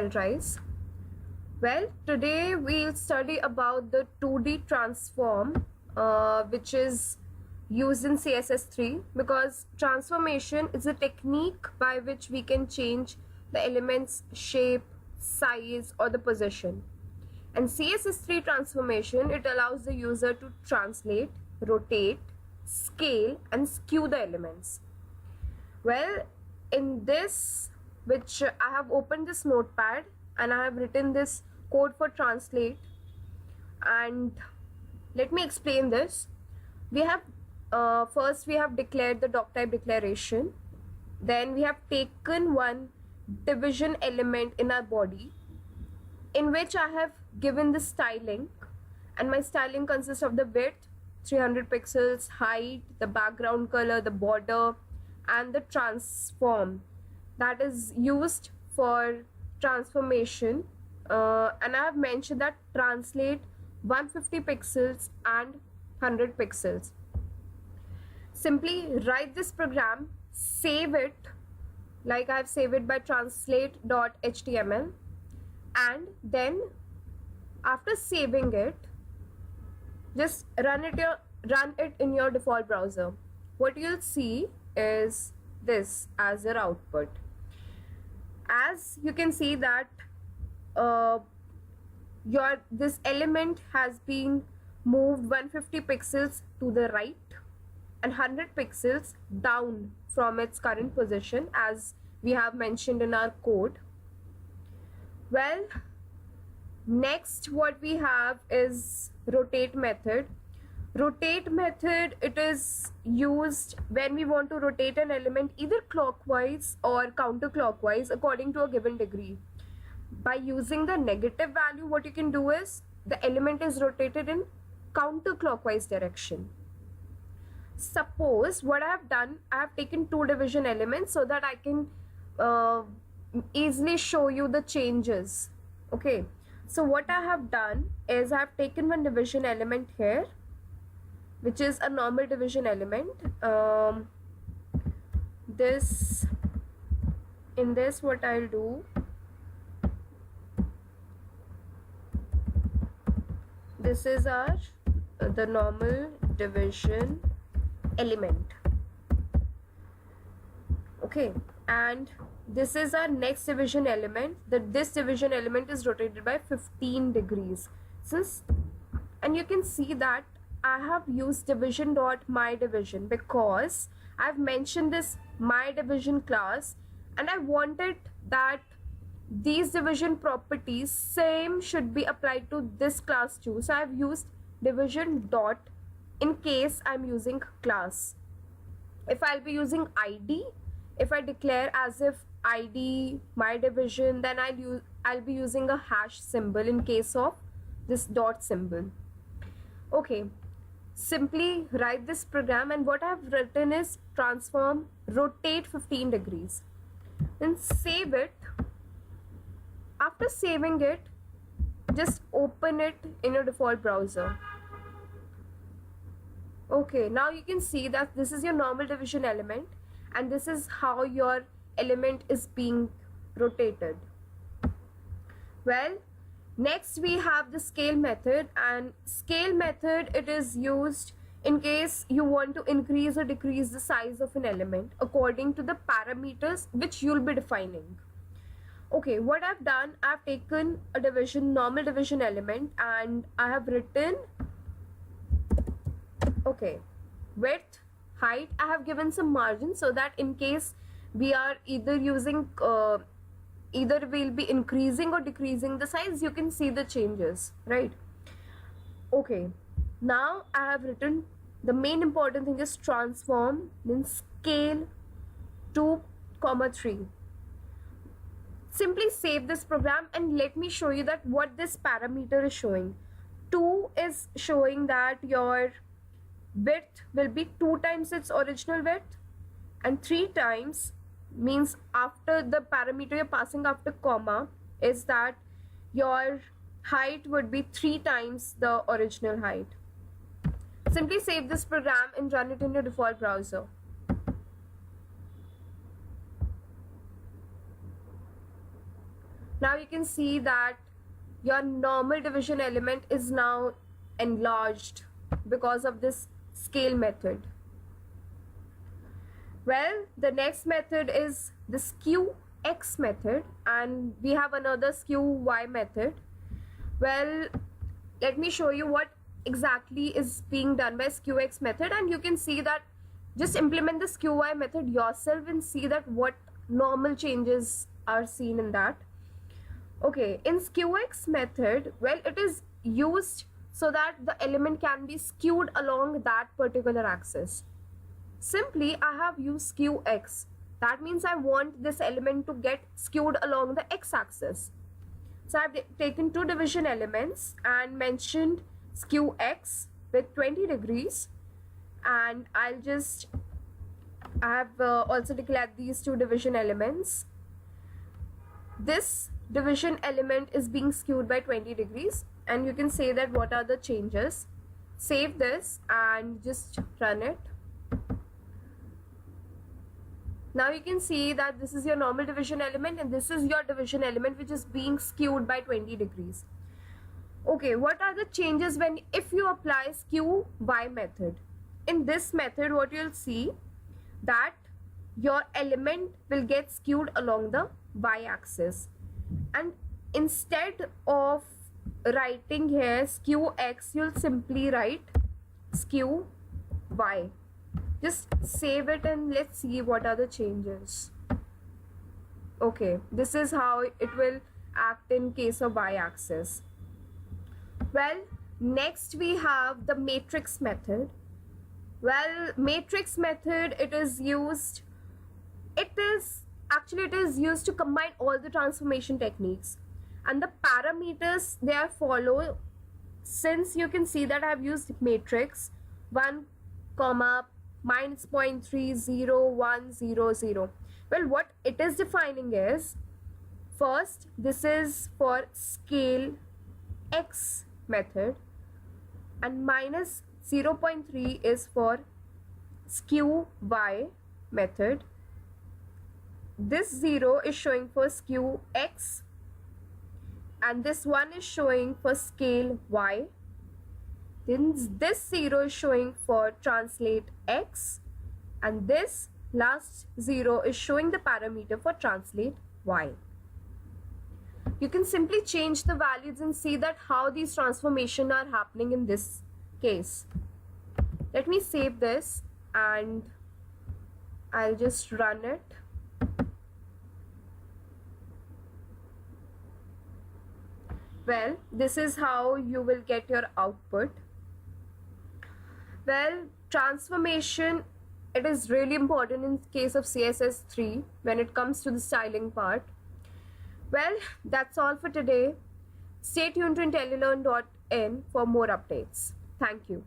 HTML rise. Well, today we'll study about the 2D transform which is used in CSS3, because transformation is a technique by which we can change the element's shape, size or the position. And CSS3 transformation, it allows the user to translate, rotate, scale and skew the elements. Well, in this, which I have opened this notepad and I have written this code for translate, and let me explain this. We have first we have declared the doc type declaration, then we have taken one division element in our body in which I have given the styling, and my styling consists of the width 300 pixels, height, the background color, the border and the transform that is used for transformation, and I have mentioned that translate 150 pixels and 100 pixels. Simply write this program, save it, like I have saved it by translate.html, and then after saving it, just run it in your default browser. What you'll see is this as your output. As you can see that this element has been moved 150 pixels to the right and 100 pixels down from its current position as we have mentioned in our code. Well, next what we have is rotate method. Rotate method, it is used when we want to rotate an element either clockwise or counterclockwise according to a given degree. By using the negative value, what you can do is the element is rotated in counterclockwise direction. Suppose what I have done, I have taken two division elements so that I can easily show you the changes. Okay, so what I have done is I have taken one division element here, which is a normal division element. In this what I'll do, this is our the normal division element. Okay, and this is our next division element. This division element is rotated by 15 degrees. And you can see that I have used division.myDivision because I've mentioned this myDivision class and I wanted that these division properties same should be applied to this class too. So I've used division dot in case I'm using class. If I'll be using ID, if I declare as if ID myDivision, then I'll be using a hash symbol in case of this dot symbol. Okay, simply write this program, and what I've written is transform rotate 15 degrees. Then save it. After saving it, just open it in your default browser. Okay, now you can see that this is your normal division element and this is how your element is being rotated. Well, next we have the scale method, and scale method, it is used in case you want to increase or decrease the size of an element according to the parameters which you'll be defining. Okay, what I've done, I've taken a normal division element and I have written, okay, width, height, I have given some margin so that in case we are either using either we'll be increasing or decreasing the size, you can see the changes, right? Okay, now I have written the main important thing is transform, then scale 2,3. Simply save this program and let me show you that what this parameter is showing. 2 is showing that your width will be 2 times its original width, and 3 times means after the parameter you're passing after comma is that your height would be 3 times the original height. Simply save this program and run it in your default browser. Now you can see that your normal division element is now enlarged because of this scale method. Well, the next method is the skew x method, and we have another skew y method. Well, let me show you what exactly is being done by skew x method, and you can see that just implement the skew y method yourself and see that what normal changes are seen in that. Okay, in skew x method, well, it is used so that the element can be skewed along that particular axis. Simply, I have used skew x. That means I want this element to get skewed along the x-axis. So I've taken two division elements and mentioned skew x with 20 degrees, and I have also declared these two division elements. This division element is being skewed by 20 degrees, and you can say that what are the changes. Save this and just run it. Now you can see that this is your normal division element and this is your division element which is being skewed by 20 degrees. Okay, what are the changes if you apply skew y method? In this method, what you'll see that your element will get skewed along the y-axis, and instead of writing here skew x, you'll simply write skew y. Just save it and let's see what are the changes. Okay, this is how it will act in case of y-axis. Well, next we have the matrix method. Well, matrix method, it is used to combine all the transformation techniques, and the parameters they are follow. Since you can see that I have used matrix 1, minus 0.30100. Well, what it is defining is, first, this is for scale x method, and minus 0.3 is for skew y method. This 0 is showing for skew x, and this 1 is showing for scale y. Then this 0 is showing for translate x, and this last 0 is showing the parameter for translate y. You can simply change the values and see that how these transformations are happening in this case. Let me save this and I'll just run it. Well, this is how you will get your output. Well, transformation, it is really important in case of CSS3 when it comes to the styling part. Well, that's all for today. Stay tuned to IntelliLearn.in for more updates. Thank you.